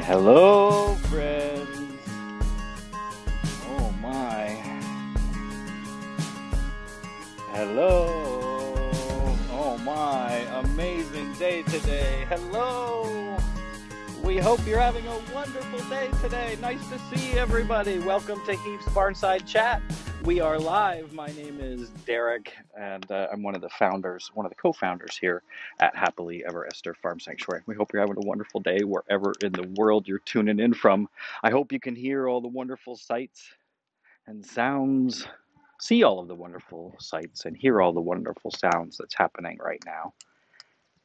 Hello, friends. Oh my. Hello. Oh my. Amazing day today. Hello. We hope you're having a wonderful day today. Nice to see everybody. Welcome to Heath's Fireside Chat. We are live. My name is Derek, and I'm one of the co-founders here at Happily Ever Esther Farm Sanctuary. We hope you're having a wonderful day wherever in the world you're tuning in from. I hope you can hear all the wonderful sights and sounds, see all of the wonderful sights, and hear all the wonderful sounds that's happening right now.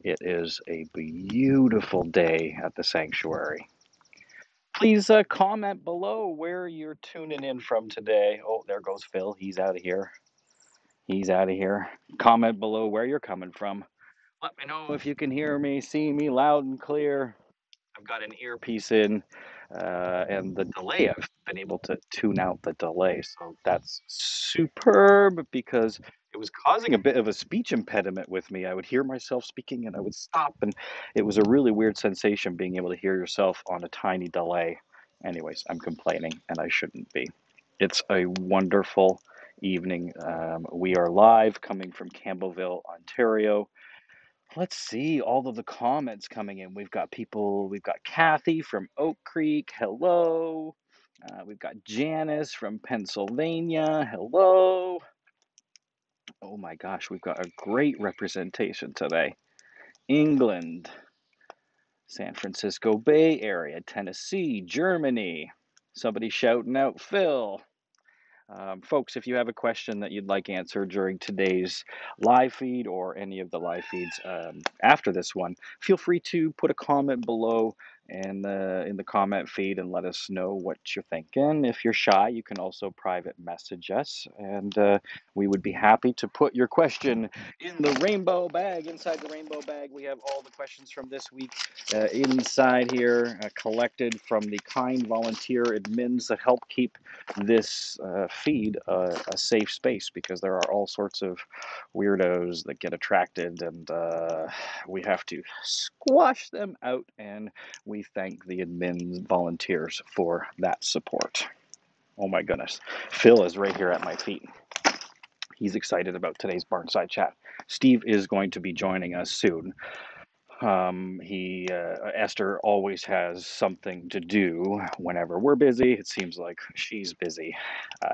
It is a beautiful day at the sanctuary. Please comment below where you're tuning in from today. Oh, there goes Phil. He's out of here. Comment below where you're coming from. Let me know if you can hear me, see me loud and clear. I've got an earpiece in, and the delay, I've been able to tune out the delay. So that's superb because it was causing a bit of a speech impediment with me. I would hear myself speaking and I would stop, and it was a really weird sensation being able to hear yourself on a tiny delay. Anyways, I'm complaining and I shouldn't be. It's a wonderful evening. We are live coming from Campbellville, Ontario. Let's see all of the comments coming in. We've got Kathy from Oak Creek. Hello. We've got Janice from Pennsylvania. Hello. Oh my gosh, we've got a great representation today. England, San Francisco Bay Area, Tennessee, Germany. Somebody shouting out Phil. Folks, if you have a question that you'd like answered during today's live feed or any of the live feeds after this one, feel free to put a comment below in the comment feed and let us know what you're thinking. If you're shy, you can also private message us, and we would be happy to put your question in the rainbow bag. Inside the rainbow bag, we have all the questions from this week inside here, collected from the kind volunteer admins that help keep this feed a safe space, because there are all sorts of weirdos that get attracted, and we have to squash them out, and we thank the admin volunteers for that support. Oh my goodness. Phil is right here at my feet. He's excited about today's Barnside Chat. Steve is going to be joining us soon. Esther always has something to do whenever we're busy. It seems like she's busy.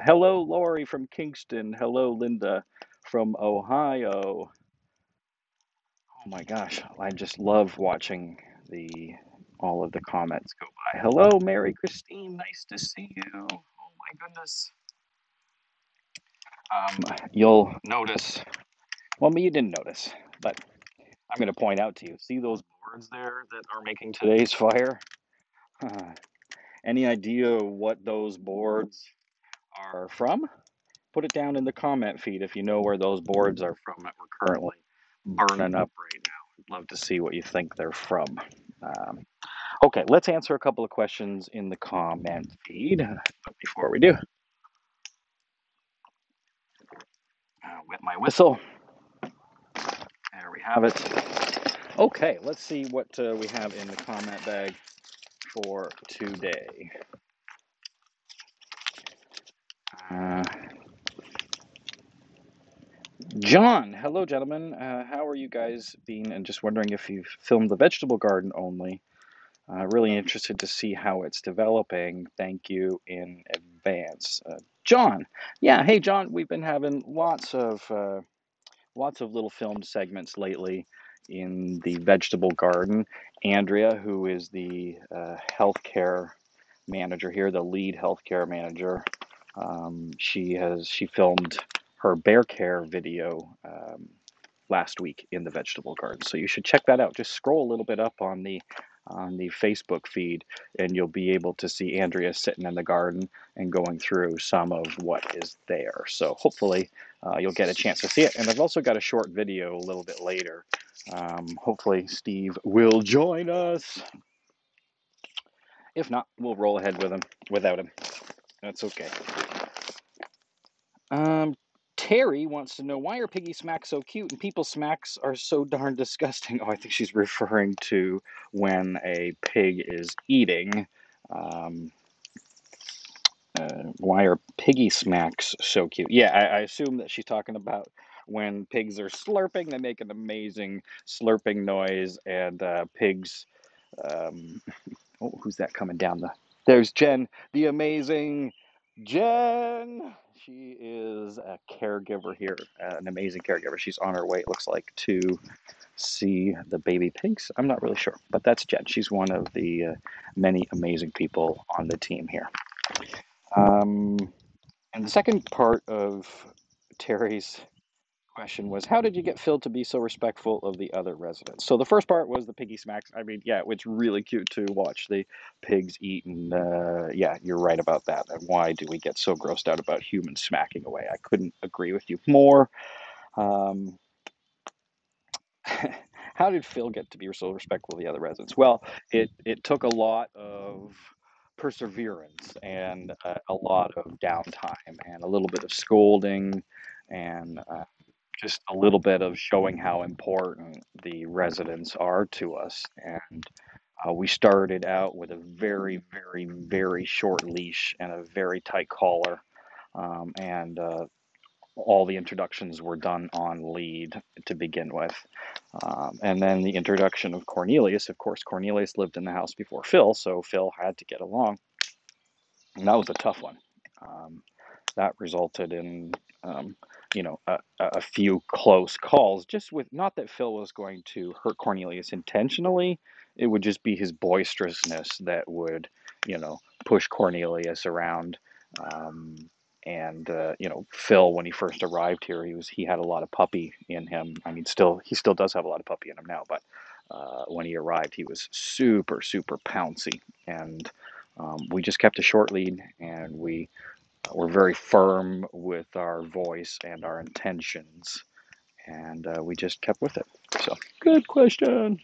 Hello, Lori from Kingston. Hello, Linda from Ohio. Oh my gosh, I just love watching all of the comments go by. Hello, Mary Christine. Nice to see you. Oh my goodness. You'll notice. Well, you didn't notice, but I'm going to point out to you. See those boards there that are making today's fire? Any idea what those boards are from? Put it down in the comment feed if you know where those boards are from that we're currently burning up right now. I'd love to see what you think they're from. Okay, let's answer a couple of questions in the comment feed. But before we do, with my whistle, there we have it. Okay, let's see what we have in the comment bag for today. John, hello, gentlemen. How are you guys being? And just wondering if you've filmed the vegetable garden only. Really interested to see how it's developing. Thank you in advance. John, yeah, hey, John, we've been having lots of little filmed segments lately in the vegetable garden. Andrea, who is the healthcare manager here, the lead healthcare manager, she filmed her bear care video last week in the vegetable garden. So you should check that out. Just scroll a little bit up on the Facebook feed, and you'll be able to see Andrea sitting in the garden and going through some of what is there. So hopefully you'll get a chance to see it. And I've also got a short video a little bit later. Hopefully Steve will join us. If not, we'll roll ahead without him. That's okay. Terry wants to know, why are piggy smacks so cute and people smacks are so darn disgusting? Oh, I think she's referring to when a pig is eating. Um, why are piggy smacks so cute? Yeah, I assume that she's talking about when pigs are slurping. They make an amazing slurping noise, and pigs. Um, oh, who's that coming down the? There's Jen, the amazing Jen. She is a caregiver here, an amazing caregiver. She's on her way, it looks like, to see the baby pigs. I'm not really sure, but that's Jen. She's one of the many amazing people on the team here. Um, and the second part of Terry's question was, how did you get Phil to be so respectful of the other residents? So the first part was the piggy smacks. I mean, yeah, it's really cute to watch the pigs eat, and yeah, you're right about that. And why do we get so grossed out about humans smacking away? I couldn't agree with you more. Um, how did Phil get to be so respectful of the other residents? Well, it took a lot of perseverance and a lot of downtime and a little bit of scolding and just a little bit of showing how important the residents are to us. And we started out with a very, very, very short leash and a very tight collar. And all the introductions were done on lead to begin with. And then the introduction of Cornelius. Of course, Cornelius lived in the house before Phil, so Phil had to get along. And that was a tough one. That resulted in, a few close calls, just with, not that Phil was going to hurt Cornelius intentionally. It would just be his boisterousness that would, push Cornelius around. Um, and Phil, when he first arrived here, he had a lot of puppy in him. I mean, he still does have a lot of puppy in him now, but when he arrived, he was super, super pouncy. And we just kept a short lead, and we're very firm with our voice and our intentions, and we just kept with it. So, good question.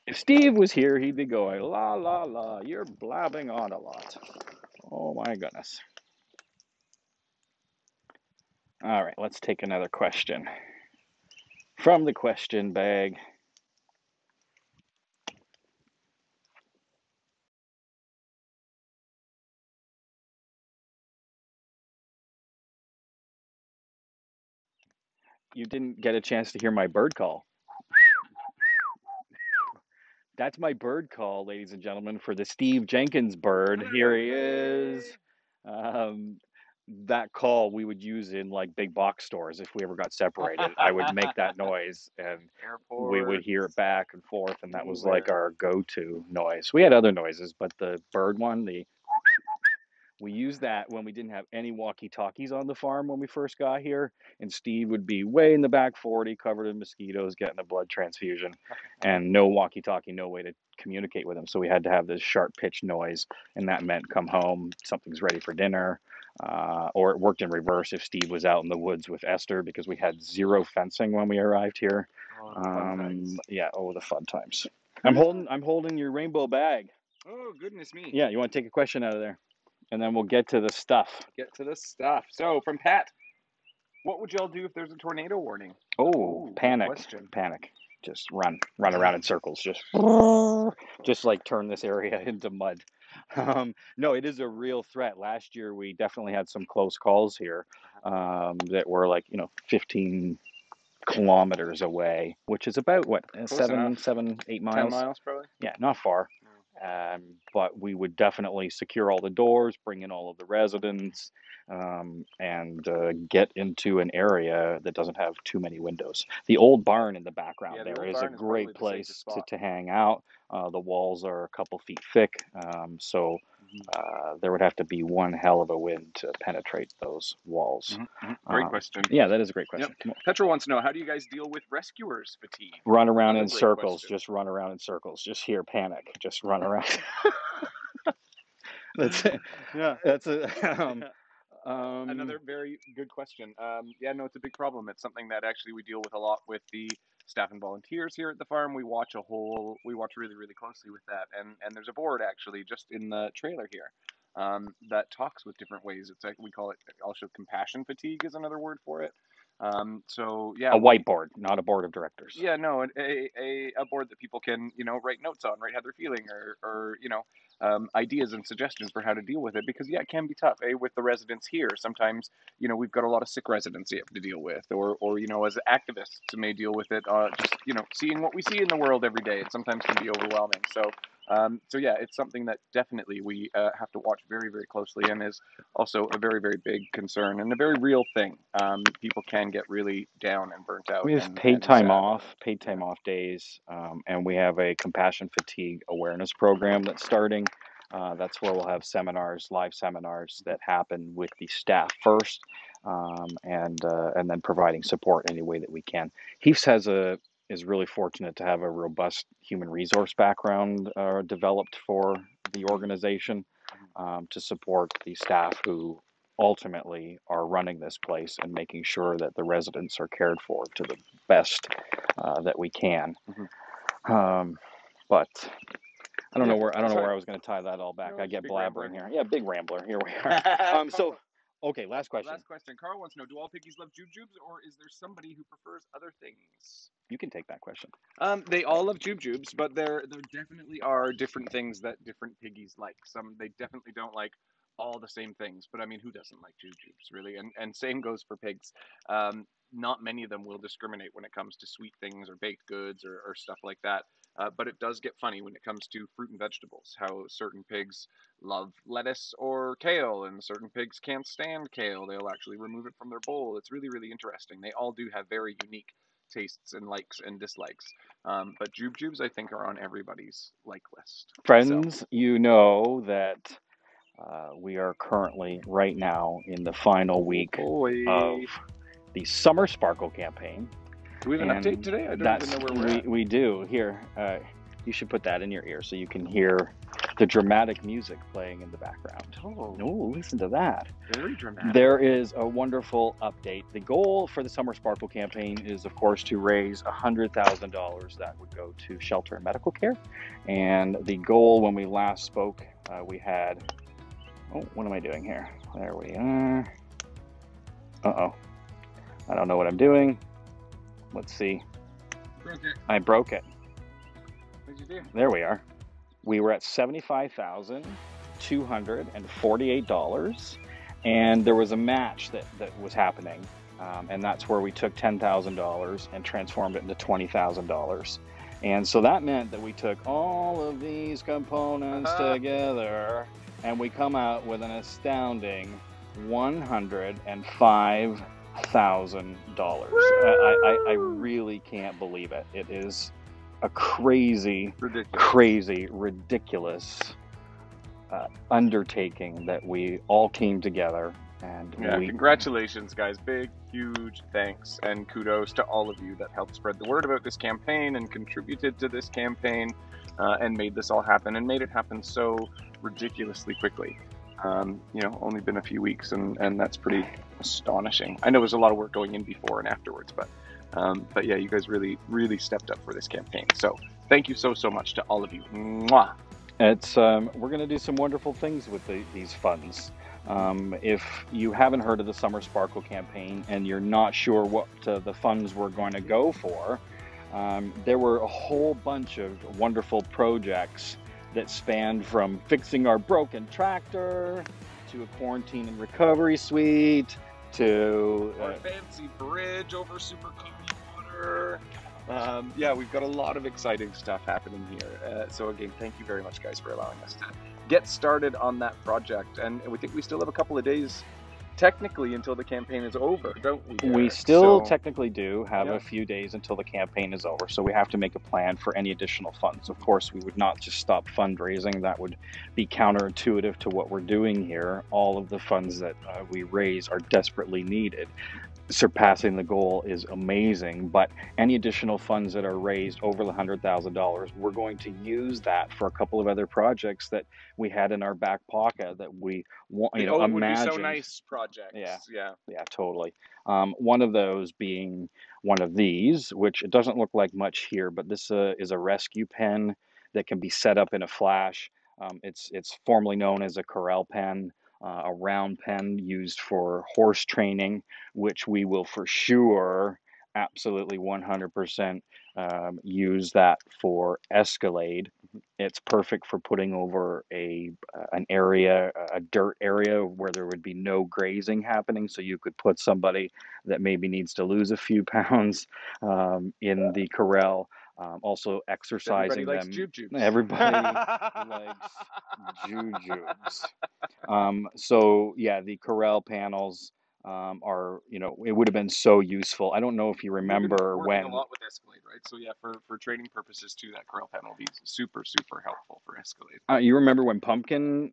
If Steve was here, he'd be going, la, la, la, you're blabbing on a lot. Oh my goodness. All right, let's take another question from the question bag. You didn't get a chance to hear my bird call. That's my bird call, ladies and gentlemen, for the Steve Jenkins bird. Here he is. Um, that call we would use in like big box stores if we ever got separated. I would make that noise, and we would hear it back and forth, and that was like our go-to noise. We had other noises, but the bird one, we used that when we didn't have any walkie-talkies on the farm when we first got here, and Steve would be way in the back 40, covered in mosquitoes, getting a blood transfusion, and no walkie-talkie, no way to communicate with him. So we had to have this sharp-pitched noise, and that meant come home, something's ready for dinner, or it worked in reverse if Steve was out in the woods with Esther, because we had zero fencing when we arrived here. Yeah, the fun times. I'm holding your rainbow bag. Oh, goodness me. Yeah, you want to take a question out of there? And then we'll get to the stuff. So, from Pat, what would y'all do if there's a tornado warning? Oh, panic. Just run around in circles. Just like turn this area into mud. No, it is a real threat. Last year, we definitely had some close calls here that were like, 15 kilometers away, which is about what, 8 miles? 10 miles, probably. Yeah, not far. But we would definitely secure all the doors, bring in all of the residents, and get into an area that doesn't have too many windows. The old barn in the background there is a great place to hang out. The walls are a couple feet thick, so there would have to be one hell of a wind to penetrate those walls. Great question. Yeah, that is a great question. Yep. Petra wants to know, how do you guys deal with rescuers fatigue? Run around in circles. Just run around in circles. Just hear panic. Just run around. That's it. Yeah. That's a another very good question. Yeah, no, it's a big problem. It's something that actually we deal with a lot with the staff and volunteers here at the farm. We watch really, really closely with that. And there's a board actually just in the trailer here. that talks with different ways. It's like we call it also compassion fatigue is another word for it. So yeah, A whiteboard, not a board of directors. yeah, no, a board that people can, write notes on, write how they're feeling, or ideas and suggestions for how to deal with it. Because yeah, it can be tough. With the residents here, sometimes we've got a lot of sick residents you have to deal with, or as activists may deal with it. Just seeing what we see in the world every day, it sometimes can be overwhelming. So yeah, it's something that definitely we have to watch very, very closely, and is also a very, very big concern and a very real thing. People can get really down and burnt out We have and paid sad. paid Yeah. time off days, and we have a compassion fatigue awareness program that's starting. That's where we'll have seminars, live seminars that happen with the staff first, and then providing support any way that we can. Heaths is really fortunate to have a robust human resource background developed for the organization to support the staff who ultimately are running this place and making sure that the residents are cared for to the best that we can. Mm-hmm. But I don't Yeah, know where sorry. I was going to tie that all back. No, I it's a get big blabbering rambler. here. Yeah, big rambler. Here we are. So, okay, last question. Last question. Carl wants to know: do all piggies love jubjubes, or is there somebody who prefers other things? You can take that question. They all love jubjubes, but there definitely are different things that different piggies like. Some they definitely don't like all the same things, but I mean, who doesn't like jubjubes, really? And same goes for pigs. Not many of them will discriminate when it comes to sweet things or baked goods or stuff like that. But it does get funny when it comes to fruit and vegetables. How certain pigs love lettuce or kale, and certain pigs can't stand kale. They'll actually remove it from their bowl. It's really, really interesting. They all do have very unique tastes and likes and dislikes. But jubjubes, I think, are on everybody's like list. Friends, you know that we are currently, right now, in the final week of the Summer Sparkle campaign. Do we have an update today? I don't even know where we're at. We do. Here, you should put that in your ear so you can hear the dramatic music playing in the background. Oh, listen to that. Very dramatic. There is a wonderful update. The goal for the Summer Sparkle campaign is, of course, to raise $100,000 that would go to shelter and medical care. And the goal when we last spoke, we had... Oh, what am I doing here? There we are. Uh-oh. I don't know what I'm doing. Let's see. Broke it. I broke it. What'd you do? There we are. We were at $75,248, and there was a match that was happening, and that's where we took $10,000 and transformed it into $20,000. And so that meant that we took all of these components together, and we come out with an astounding $105,000. I really can't believe it. It is a crazy, ridiculous undertaking that we all came together. And congratulations, guys. Big, huge thanks and kudos to all of you that helped spread the word about this campaign and contributed to this campaign and made this all happen and made it happen so ridiculously quickly. Only been a few weeks, and that's pretty astonishing. I know there's a lot of work going in before and afterwards, but yeah, you guys really, really stepped up for this campaign. So thank you so much to all of you. Mwah! It's we're going to do some wonderful things with these funds. If you haven't heard of the Summer Sparkle campaign and you're not sure what the funds were going to go for, there were a whole bunch of wonderful projects that spanned from fixing our broken tractor to a quarantine and recovery suite to a fancy bridge over super cold water. Yeah, we've got a lot of exciting stuff happening here. So again, thank you very much, guys, for allowing us to get started on that project. And we think we still have a couple of days, technically, until the campaign is over, don't we, Derek? We still technically do have a few days until the campaign is over, so we have to make a plan for any additional funds. Of course, we would not just stop fundraising. That would be counterintuitive to what we're doing here. All of the funds that we raise are desperately needed. Surpassing the goal is amazing, but any additional funds that are raised over the $100,000, we're going to use that for a couple of other projects that we had in our back pocket that we want, imagined. Would be so nice projects. Yeah, totally. One of those being one of these, which it doesn't look like much here, but this is a rescue pen that can be set up in a flash. It's formerly known as a corral pen, a round pen used for horse training, which we will for sure, absolutely 100% use that for Escalade. It's perfect for putting over an area, a dirt area where there would be no grazing happening. So you could put somebody that maybe needs to lose a few pounds in the corral. Also Everybody exercising likes them. jujubes. Everybody likes jujubes. So yeah, the corral panels are, it would have been so useful. I don't know if you We've been remember working a when lot with Escalade, right? So yeah, for training purposes too, that corral pen will be super helpful for Escalade. you remember when Pumpkin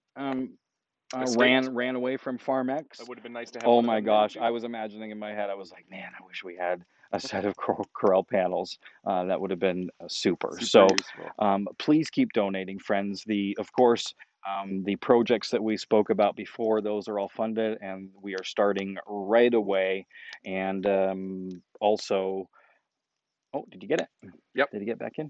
Escaped. ran away from Farm That X. would have been nice to have Oh one of my them now gosh, too. I was imagining in my head. I was like, man, I wish we had a set of corral panels. That would have been super. Super So useful. please keep donating, friends. Of course, the projects that we spoke about before, those are all funded, and we are starting right away. And also, oh, did you get it? Yep. Did you get back in?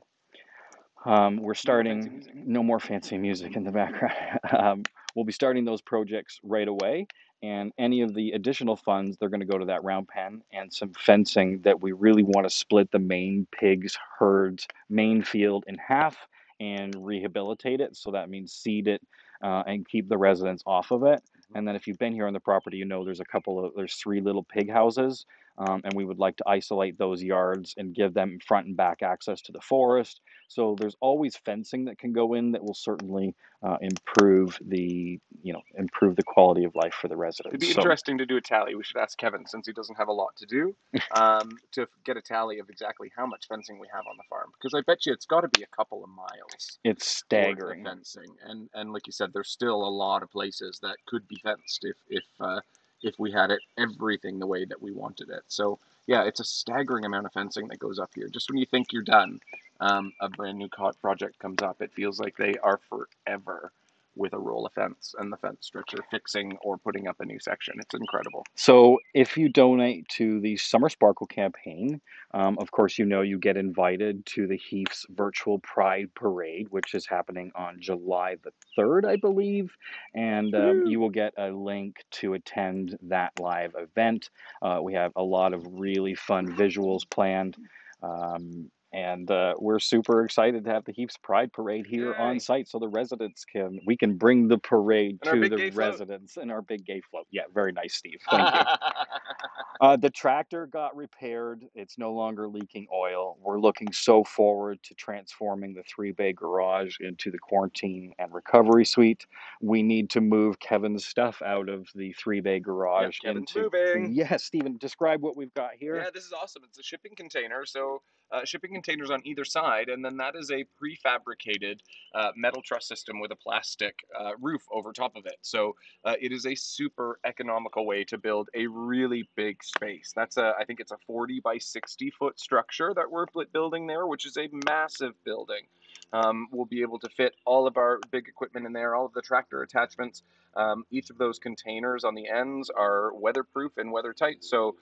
We're No more fancy starting, music. no more fancy music in the background. We'll be starting those projects right away. And any of the additional funds, they're going to go to that round pen and some fencing that we really want to split the main pigs herds main field in half and rehabilitate it. So that means seed it and keep the residents off of it. And then if you've been here on the property, there's three little pig houses. And we would like to isolate those yards and give them front and back access to the forest. So there's always fencing that can go in that will certainly improve the quality of life for the It'd residents. be So interesting to do a tally. We should ask Kevin, since he doesn't have a lot to do, to get a tally of exactly how much fencing we have on the farm. Because I bet you it's got to be a couple of miles it's worth of staggering. fencing. And like you said, there's still a lot of places that could be fenced if we had it everything the way that we wanted it. So yeah, it's a staggering amount of fencing that goes up here. Just when you think you're done, a brand new project comes up. It feels like they are forever with a roll of fence and the fence stretcher fixing or putting up a new section. It's incredible. So if you donate to the Summer Sparkle campaign, of course, you get invited to the Heath's virtual Pride Parade, which is happening on July the 3rd, I believe. And Woohoo! you will get a link to attend that live event. We have a lot of really fun visuals planned. And we're super excited to have the Heaps Pride Parade here on Yay! site so we can bring the parade And our to big the gay float. residents in our big gay float. Yeah, very nice, Steve. Thank you. The tractor got repaired. It's no longer leaking oil. We're looking so forward to transforming the three-bay garage into the quarantine and recovery suite. We need to move Kevin's stuff out of the three-bay Yep, garage Kevin's into. moving. Yes, Stephen, describe what we've got here. Yeah, this is awesome. It's a shipping container. So, shipping containers on either side, and then that is a prefabricated metal truss system with a plastic roof over top of it. So, it is a super economical way to build a really big space. I think it's a 40 by 60 foot structure that we're building there, which is a massive building. We'll be able to fit all of our big equipment in there, all of the tractor attachments. Each of those containers on the ends are weatherproof and weather tight. So,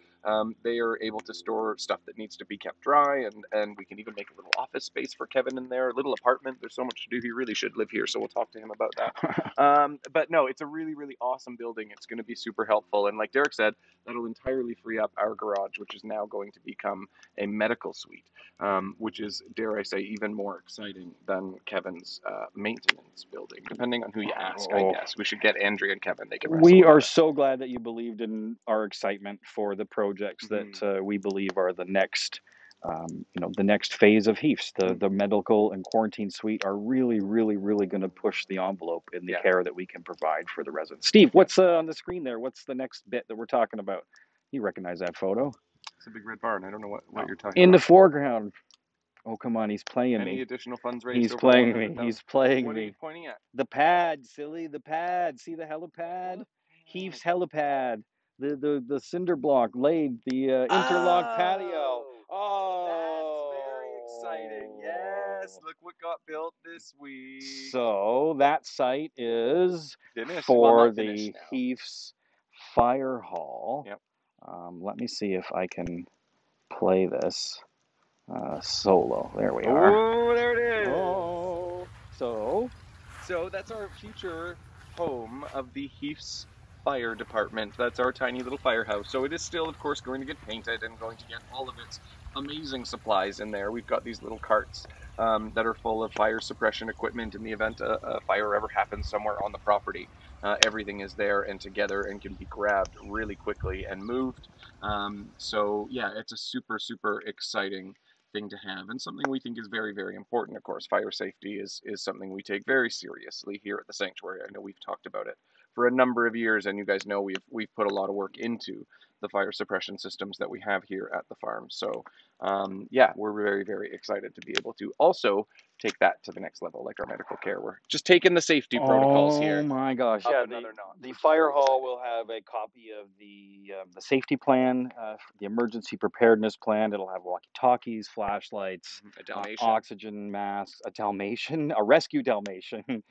they are able to store stuff that needs to be kept dry, and we can even make a little office space for Kevin in there, a little apartment. There's so much to do. He really should live here, so we'll talk to him about that. But no, it's a really awesome building. It's going to be super helpful, and like Derek said, that'll entirely free up our garage, which is now going to become a medical suite, which is, dare I say, even more exciting than Kevin's maintenance building. Depending on who you ask, I Oh, guess we should get Andrea and Kevin. They can wrestle we are about it. so glad that you believed in our excitement for the projects Mm-hmm. that we believe are the next phase of Heaths. The medical and quarantine suite are really going to push the envelope in the Yeah. care that we can provide for the residents. Steve, what's on the screen there? What's the next bit that we're talking about? You recognize that photo? It's a big red barn. I don't know what Oh, you're talking in the about. foreground. Oh, come on, he's playing Any me. additional funds raised He's over playing me. He's 100,000? playing What are you me. pointing at? The pad, silly, the pad. See the helipad? Helipad. Heath's helipad. The cinder block laid, the interlock patio. Oh, that's very exciting. Yes, Oh. look what got built this week. So that site is Finished. Well, for not finished the now. Heath's Fire Hall. Yep. Let me see if I can play this solo. There we are. Oh, there it is. Oh, so So that's our future home of the Heath's Fire Department. That's our tiny little firehouse. So it is still, of course, going to get painted and going to get all of its amazing supplies in there. We've got these little carts that are full of fire suppression equipment in the event a fire ever happens somewhere on the property. Everything is there and together and can be grabbed really quickly and moved. So yeah, it's a super, super exciting thing to have and something we think is very, very important. Of course, fire safety is something we take very seriously here at the sanctuary. I know we've talked about it for a number of years, and you guys know we've put a lot of work into the fire suppression systems that we have here at the farm. So yeah, we're very, very excited to be able to also take that to the next level, like our medical care. We're just taking the safety protocols Oh here my gosh! up Yeah, another notch. the fire hall will have a copy of the safety plan, the emergency preparedness plan. It'll have walkie-talkies, flashlights, A Dalmatian. oxygen masks, a Dalmatian, a rescue Dalmatian.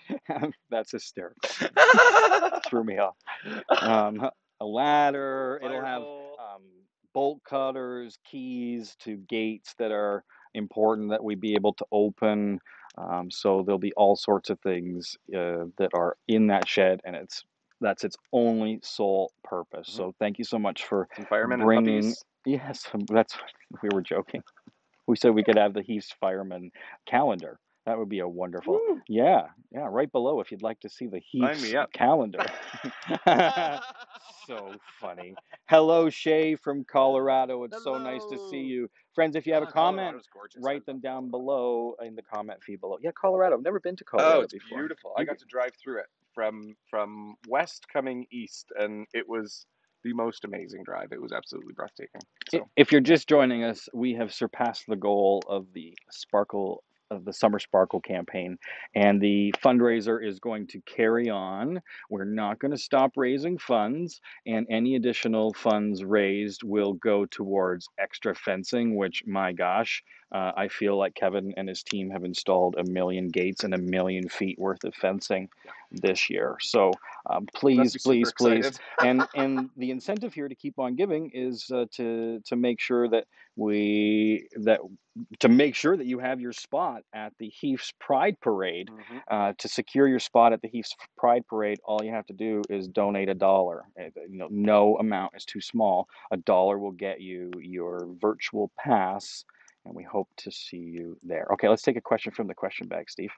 That's hysterical. Threw me off. A ladder. It'll have bolt cutters, keys to gates that are important that we be able to open. So there'll be all sorts of things that are in that shed, and that's its only sole purpose. So thank you so much for Some firemen and bringing. puppies. Yes, that's we were joking. We said we could have the Heath's fireman calendar. That would be a wonderful. Woo! Yeah, yeah. Right below, if you'd like to see the Sign Heath's me up. calendar. So funny. Hello, Shay from Colorado. It's so nice to see Hello. you, friends. If you have a comment, Colorado's gorgeous. I write them love down Colorado. below in the comment feed below. Yeah, Colorado. I've never been to Oh, Colorado it's before. beautiful. I got to drive through it from west coming east, and it was the most amazing drive. It was absolutely breathtaking. So If you're just joining us, we have surpassed the goal of the Summer Sparkle campaign, and the fundraiser is going to carry on. We're not going to stop raising funds, and any additional funds raised will go towards extra fencing, which, my gosh, I feel like Kevin and his team have installed 1,000,000 gates and 1,000,000 feet worth of fencing this year. So please, please, please, and the incentive here to keep on giving is to make sure that we that to make sure that you have your spot at the Heath's Pride Parade. To secure your spot at the Heath's Pride Parade, all you have to do is donate $1. No amount is too small. $1 will get you your virtual pass, and we hope to see you there. Okay, let's take a question from the question bag, Steve.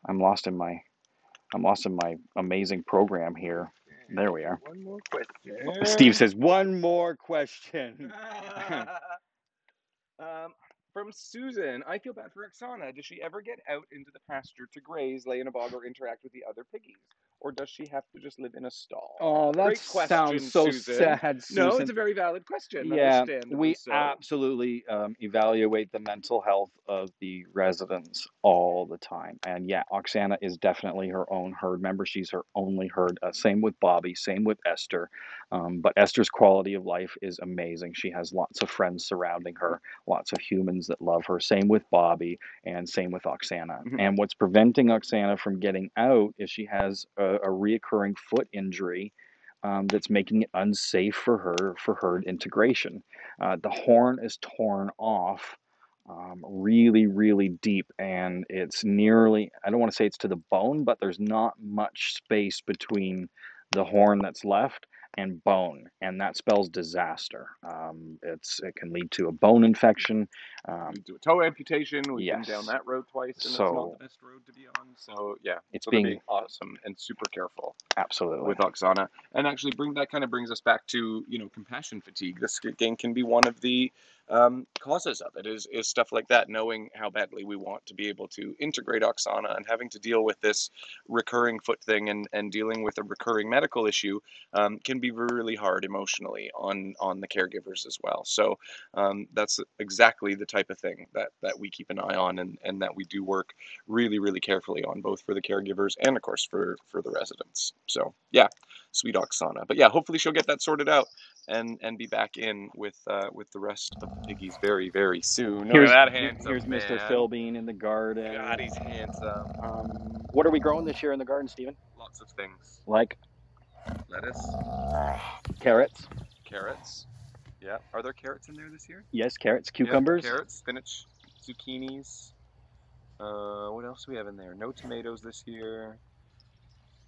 I'm lost in my amazing program here. There we are. one more question. Steve says, one more question. From Susan, I feel bad for Oksana. Does she ever get out into the pasture to graze, lay in a bog, or interact with the other piggies? Or does she have to just live in a stall? Oh, that Great question, sounds so Susan. sad, No, Susan. it's a very valid question. Yeah, Understandably we so. absolutely evaluate the mental health of the residents all the time. And yeah, Oksana is definitely her own herd member. She's her only herd. Same with Bobby, same with Esther. But Esther's quality of life is amazing. She has lots of friends surrounding her, lots of humans that love her. Same with Bobby, and same with Oksana. And what's preventing Oksana from getting out is she has a reoccurring foot injury that's making it unsafe for herd integration. The horn is torn off really, really deep, and it's nearly, I don't want to say it's to the bone, but there's not much space between the horn that's left and bone, and that spells disaster. It can lead to a bone infection. Lead to a toe amputation. We've been Yes. down that road twice, and it's So not the best road to be on. So yeah, it's so they're being being awesome and super careful absolutely with Oksana. And actually, that kind of brings us back to compassion fatigue. This again can be one of the causes of it. Is stuff like that, knowing how badly we want to be able to integrate Oksana and having to deal with this recurring foot thing and dealing with a recurring medical issue can be really hard emotionally on the caregivers as well. So that's exactly the type of thing that we keep an eye on and that we do work really, really carefully on, both for the caregivers and of course for the residents. So yeah, sweet Oksana. But yeah, hopefully she'll get that sorted out and be back in with the rest of the piggies very, very soon. Look at that handsome here's man. Mr. Philbean in the garden. God, he's handsome. What are we growing this year in the garden, Stephen? Lots of things. Like Lettuce, carrots. carrots. Yeah, are there carrots in there this year? Yes, carrots, cucumbers. Yep, carrots, spinach, zucchinis. What else do we have in there? No tomatoes this year.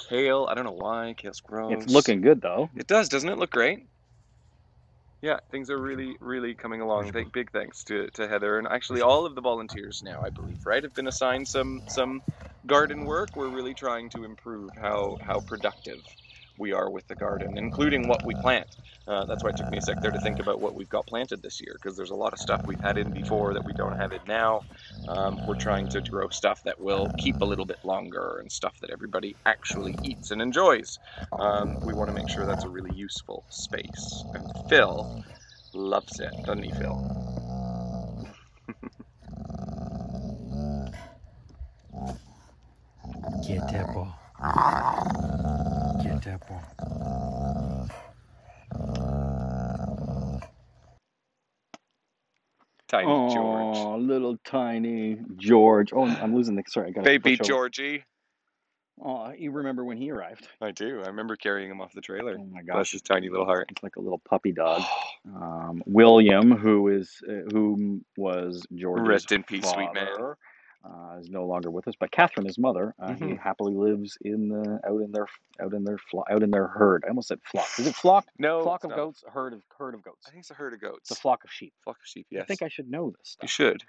kale. I don't know why. Kale's gross. It's looking good though. It does, doesn't it look great? Yeah, things are really, really coming along. Big thanks to Heather and actually all of the volunteers now, I believe, right, have been assigned some garden work. We're really trying to improve how productive we are with the garden, including what we plant. That's why it took me a sec there to think about what we've got planted this year, because there's a lot of stuff we've had in before that we don't have in now. We're trying to grow stuff that will keep a little bit longer and stuff that everybody actually eats and enjoys. We want to make sure that's a really useful space. And Phil loves it, doesn't he, Phil? Get that ball. Get that ball. Tiny George. Oh, little tiny George. Oh, I'm losing the. Sorry, I got to Baby push over. Georgie. Oh, you remember when he arrived? I do. I remember carrying him off the trailer. Oh my Bless gosh, his tiny little heart. it's like a little puppy dog. William, who was George's Rest in peace, father, sweet man. is no longer with us. But Catherine, his mother, he Mhm. happily lives out in their herd. I almost said flock. Is it flock? No, Flock it's of not. goats, a herd of goats. I think it's a herd of It's a goats. flock of sheep. Flock of sheep, I yes. think I should know this You stuff. should.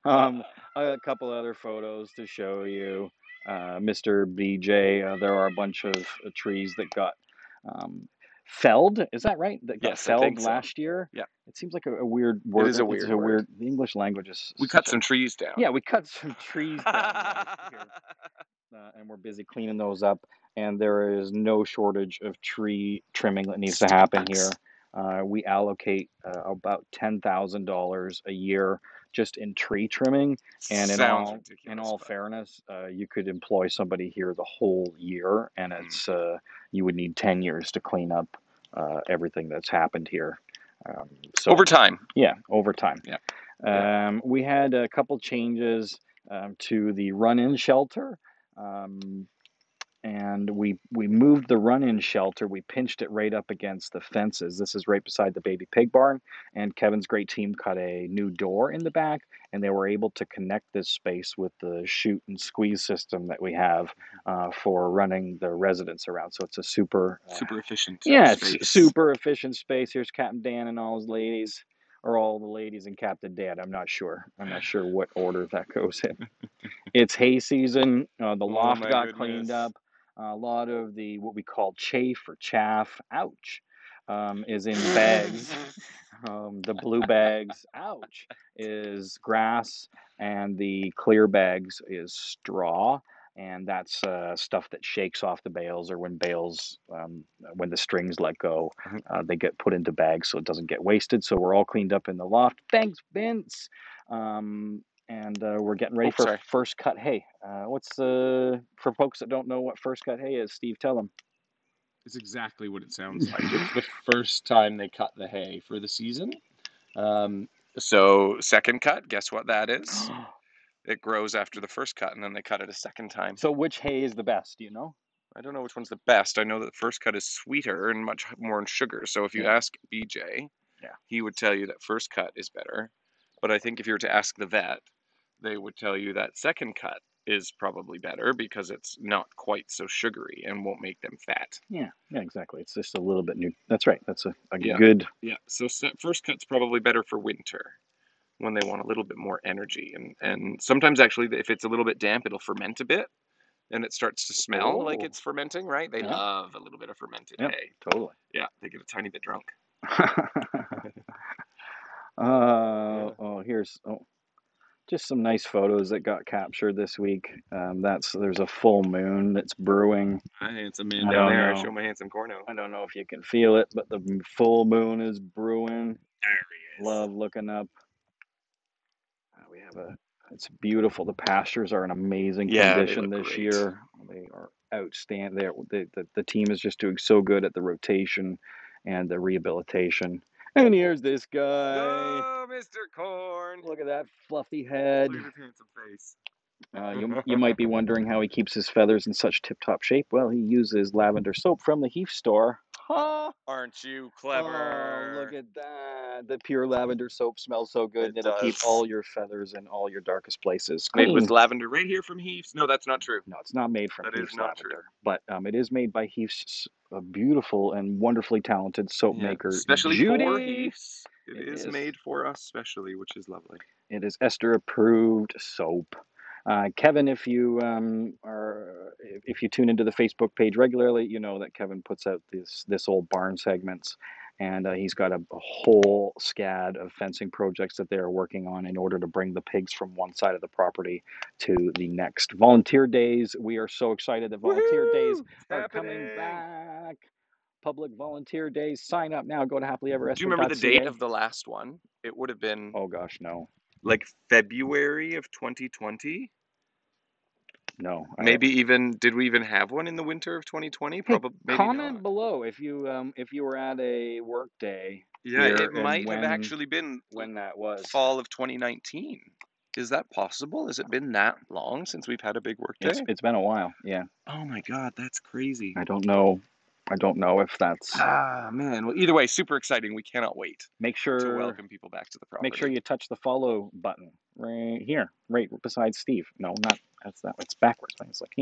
A couple other photos to show you. Mr. BJ, there are a bunch of trees that got felled. Is that right? That got Yes, I felled think so. last year. Yeah. It seems like a weird word. It is a weird word. The English language is. We cut some trees down. Yeah, we cut some trees down last year. And we're busy cleaning those up. And there is no shortage of tree trimming that needs to happen here. We allocate about $10,000 a year just in tree trimming. And Sounds ridiculous. in all fairness, you could employ somebody here the whole year, and it's you would need 10 years to clean up everything that's happened here. So over time. Yeah, over time. Yeah. We had a couple changes to the run-in shelter. And we moved the run-in shelter. We pinched it right up against the fences. This is right beside the baby pig barn. And Kevin's great team cut a new door in the back, and they were able to connect this space with the shoot and squeeze system that we have for running the residents around. So it's a super efficient. It's super efficient space. Here's Captain Dan and all his ladies, or all the ladies and Captain Dan. I'm not sure what order that goes in. It's hay season. The loft got cleaned up. A lot of the what we call chaff or chaff, ouch, is in bags. The blue bags, ouch, is grass, and the clear bags is straw. And that's stuff that shakes off the bales, or when when the strings let go, they get put into bags so it doesn't get wasted. So we're all cleaned up in the loft. Thanks, Vince. And we're getting ready for first cut hay. For folks that don't know what first cut hay is, Steve, tell them. It's exactly what it sounds like. It's the first time they cut the hay for the season. So second cut, guess what that is? It grows after the first cut, and then they cut it a second time. So which hay is the best? Do you know? I don't know which one's the best. I know that the first cut is sweeter and much more in sugar. So if you ask BJ, he would tell you that first cut is better. But I think if you were to ask the vet, they would tell you that second cut is probably better because it's not quite so sugary and won't make them fat. Yeah, exactly. It's just a little bit new. That's right. That's a good. Yeah, so first cut's probably better for winter when they want a little bit more energy. And sometimes actually, if it's a little bit damp, it'll ferment a bit and it starts to smell like it's fermenting, right? They love a little bit of fermented hay. Totally. Yeah, they get a tiny bit drunk. Here's just some nice photos that got captured this week. There's a full moon that's brewing. Hi, handsome man down there. I show my handsome corno. I don't know if you can feel it, but the full moon is brewing. There he is. Love looking up. It's beautiful. The pastures are in amazing condition this year. They are outstanding. The team is just doing so good at the rotation and the rehabilitation. And here's this guy. Oh, Mr. Corn. Look at that fluffy head. Look at his handsome face. You might be wondering how he keeps his feathers in such tip-top shape. Well, he uses lavender soap from the Heath store. Aren't you Oh, look clever? at that. The pure lavender soap smells so good, It and it'll keep does. all your feathers and all your darkest places Made with clean. lavender right here from Heath's. No, that's not true. No, it's not made from That is Heath's not true. lavender, but it is made by Heath's beautiful and wonderfully talented soap Yeah, maker, especially for Judy. Heath's. It It is is. made for us specially, which is lovely. It is Esther approved soap. Kevin, if you if you tune into the Facebook page regularly, you know that Kevin puts out this old barn segments, and he's got a whole scad of fencing projects that they are working on in order to bring the pigs from one side of the property to the next. Volunteer days, we are so excited that volunteer days Woohoo! It's are coming happening. back. Public volunteer days, sign up now. Go to Do you remember the date happilyeverester.ca. of the last one? It would have been Oh gosh, no, like February of 2020. no. Maybe even did we even have one in the winter of 2020? Hey, Probably maybe comment not. below if you were at a work day Yeah, here it and might have actually been when that was. fall of 2019. Is that possible? Has it been that long since we've had a big work day? It's been a while. Yeah, Oh my God, that's crazy. I don't know. I don't know if that's. Ah, man. Well, either way, super exciting. We cannot wait Make to sure welcome people back to the make sure property. you touch the follow button right here, right beside Steve. No, not that's that. It's backwards. It's like.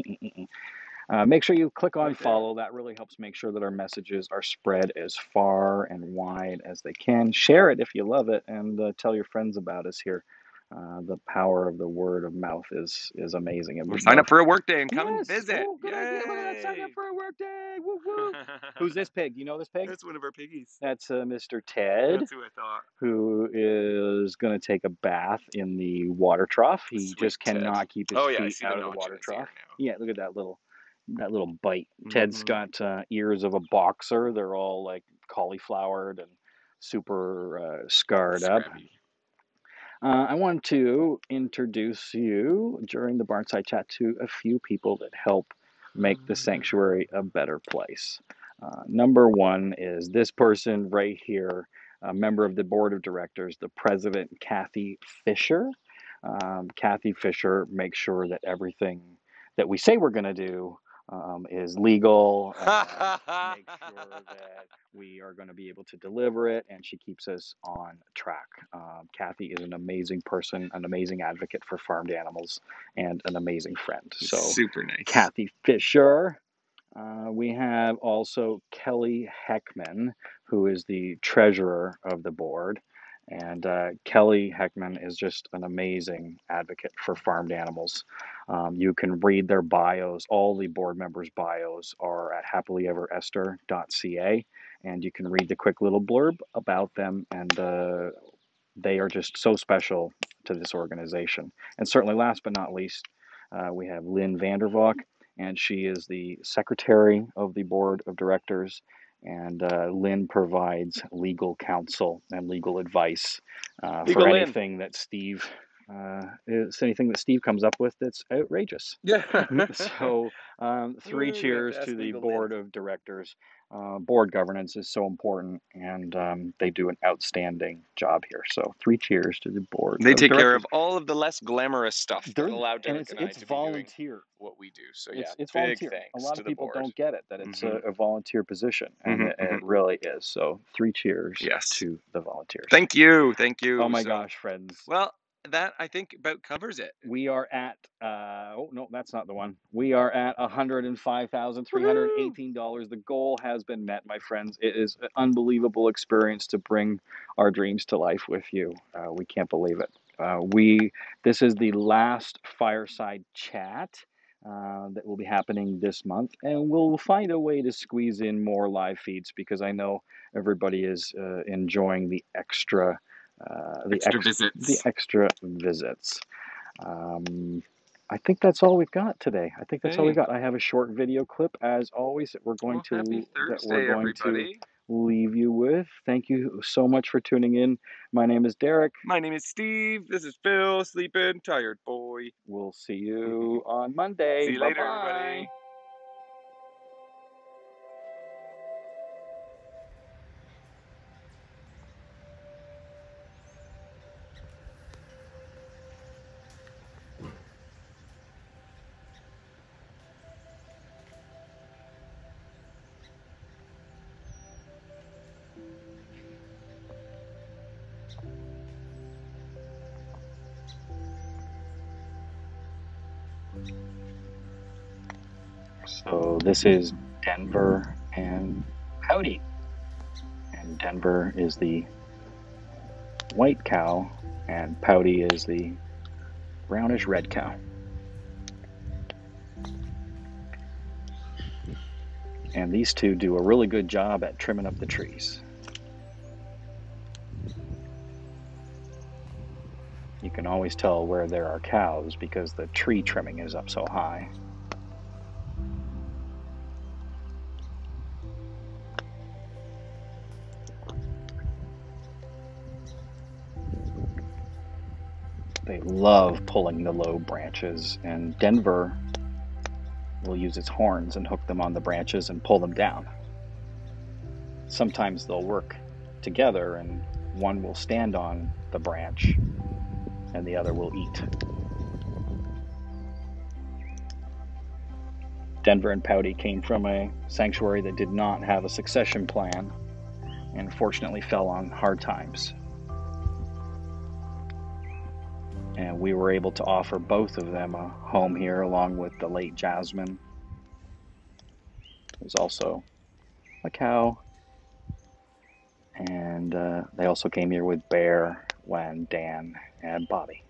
Make sure you click on Right there. follow. That really helps make sure that our messages are spread as far and wide as they can. Share it if you love it, and tell your friends about us here. The power of the word of mouth is amazing. Or sign up for a work day and come and Yes. visit. Oh, good idea. Look at that. Sign up Yay! for a work day. Woo woo. Who's this pig? You know this pig? That's one of our piggies. That's Mr. Ted, That's who I thought. who is going to take a bath in the water trough. He Sweet just Ted. cannot keep his Oh yeah, I feet see the out of the notch in water his trough. ear Yeah, look at that little bite. now. Ted's got ears of a boxer. They're all like cauliflowered and super scarred up. Scrappy. I want to introduce you during the Barnside Chat to a few people that help make the sanctuary a better place. Number one is this person right here, a member of the board of directors, the president, Kathy Fisher. Kathy Fisher makes sure that everything that we say we're going to do is legal and make sure that we are going to be able to deliver it, and she keeps us on track. Kathy is an amazing person, an amazing advocate for farmed animals, and an amazing friend. So, Super nice. Kathy Fisher. We have also Kelly Heckman, who is the treasurer of the board. And Kelly Heckman is just an amazing advocate for farmed animals. You can read their bios. All the board members' bios are at happilyeverester.ca. And you can read the quick little blurb about them. And they are just so special to this organization. And certainly, last but not least, we have Lynn Vandervalk, and she is the secretary of the board of directors. And Lynn provides legal counsel and legal advice for Legal in. anything that Steve comes up with that's outrageous. Yeah. So, three Woo, we have cheers to to ask the legal in. board of directors. Board governance is so important, and they do an outstanding job here. So, three cheers to the board They of take care directors. of all of the less glamorous stuff that They're allow and Derek and I it's to be doing volunteer. what we do. So yeah, It's big volunteer. A thanks lot to of the people board. don't get it that it's Hmm a volunteer position, and hmm it really is. So, three cheers Yes. to the volunteers. Thank you. Thank Oh you. my So, gosh, friends. well, that I think about covers it. We are at oh no, that's not the one. We are at Woohoo! $105,318. The goal has been met, my friends. It is an unbelievable experience to bring our dreams to life with you. We can't believe it. We This is the last fireside chat that will be happening this month, and we'll find a way to squeeze in more live feeds because I know everybody is enjoying Extra the visits. extra visits. I think that's all we've got today. I think that's all we Hey, got. I have a short video clip, as always, that well, happy we're Thursday, going to everybody. leave you with. Thank you so much for tuning in. My name is Derek. My name is Steve. This is Phil, sleeping tired boy. We'll see you on Monday. See you Bye later, bye. everybody. So this is Denver and Pouty. And Denver is the white cow, and Pouty is the brownish red cow. And these two do a really good job at trimming up the trees. You can always tell where there are cows because the tree trimming is up so high. They love pulling the low branches, and Denver will use its horns and hook them on the branches and pull them down. Sometimes they'll work together and one will stand on the branch and the other will eat. Denver and Pouty came from a sanctuary that did not have a succession plan and fortunately fell on hard times. And we were able to offer both of them a home here, along with the late Jasmine. There's also a cow. And they also came here with Bear, Wen, Dan, and Bobby.